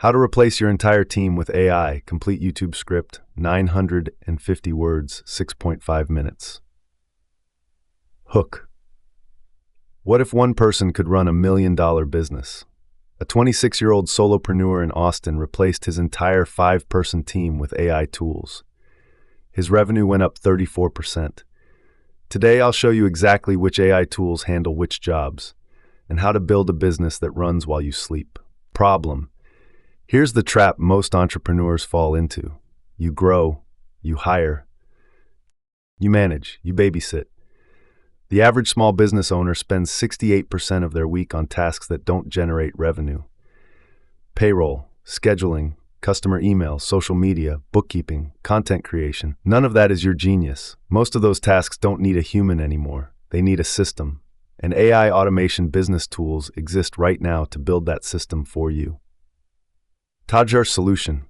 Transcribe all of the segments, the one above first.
How to replace your entire team with AI. Complete YouTube script, 950 words, 6.5 minutes. Hook. What if one person could run $1 million business? A 26-year-old solopreneur in Austin replaced his entire 5-person team with AI tools. His revenue went up 34%. Today, I'll show you exactly which AI tools handle which jobs, and how to build a business that runs while you sleep. Problem. Here's the trap most entrepreneurs fall into. You grow, you hire, you manage, you babysit. The average small business owner spends 68% of their week on tasks that don't generate revenue. Payroll, scheduling, customer emails, social media, bookkeeping, content creation. None of that is your genius. Most of those tasks don't need a human anymore. They need a system. And AI automation business tools exist right now to build that system for you. Tajar Solution.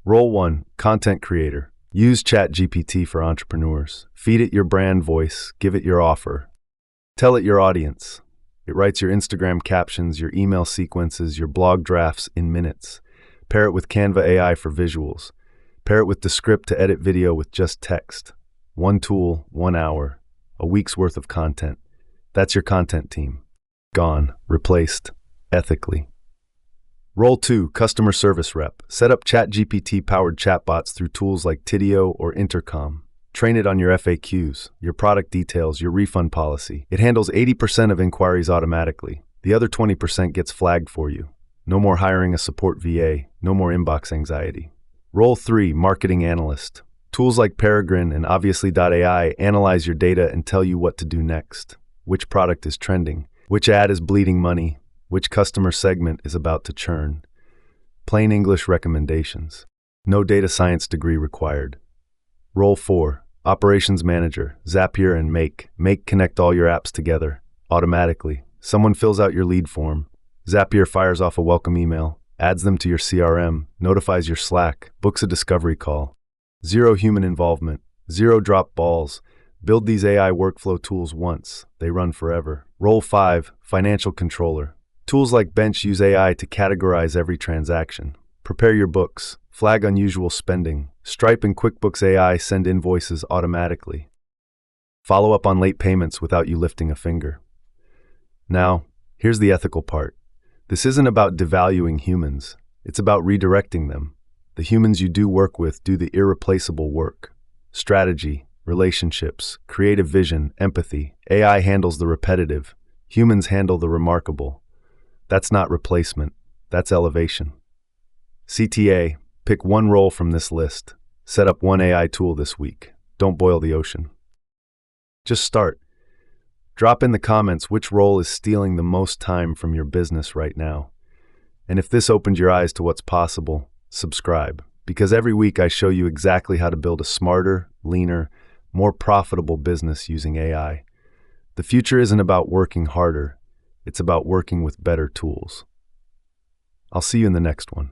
Role 1, Content Creator. Use ChatGPT for entrepreneurs. Feed it your brand voice, give it your offer. Tell it your audience. It writes your Instagram captions, your email sequences, your blog drafts in minutes. Pair it with Canva AI for visuals. Pair it with Descript to edit video with just text. One tool, 1 hour, a week's worth of content. That's your content team. Gone, replaced, ethically. Role 2, Customer Service Rep. Set up ChatGPT-powered chatbots through tools like Tidio or Intercom. Train it on your FAQs, your product details, your refund policy. It handles 80% of inquiries automatically. The other 20% gets flagged for you. No more hiring a support VA, no more inbox anxiety. Role 3, Marketing Analyst. Tools like Peregrine and Obviously.ai analyze your data and tell you what to do next. Which product is trending? Which ad is bleeding money? Which customer segment is about to churn? Plain English recommendations. No data science degree required. Role 4, Operations Manager. Zapier and Make. Make connect all your apps together, automatically. Someone fills out your lead form. Zapier fires off a welcome email, adds them to your CRM, notifies your Slack, books a discovery call. Zero human involvement, zero drop balls. Build these AI workflow tools once. They run forever. Role 5, Financial Controller. Tools like Bench use AI to categorize every transaction. Prepare your books. Flag unusual spending. Stripe and QuickBooks AI send invoices automatically. Follow up on late payments without you lifting a finger. Now, here's the ethical part. This isn't about devaluing humans. It's about redirecting them. The humans you do work with do the irreplaceable work. Strategy, relationships, creative vision, empathy. AI handles the repetitive. Humans handle the remarkable. That's not replacement. That's elevation. CTA, pick one role from this list. Set up one AI tool this week. Don't boil the ocean. Just start. Drop in the comments which role is stealing the most time from your business right now. And if this opened your eyes to what's possible, subscribe. Because every week I show you exactly how to build a smarter, leaner, more profitable business using AI. The future isn't about working harder. It's about working with better tools. I'll see you in the next one.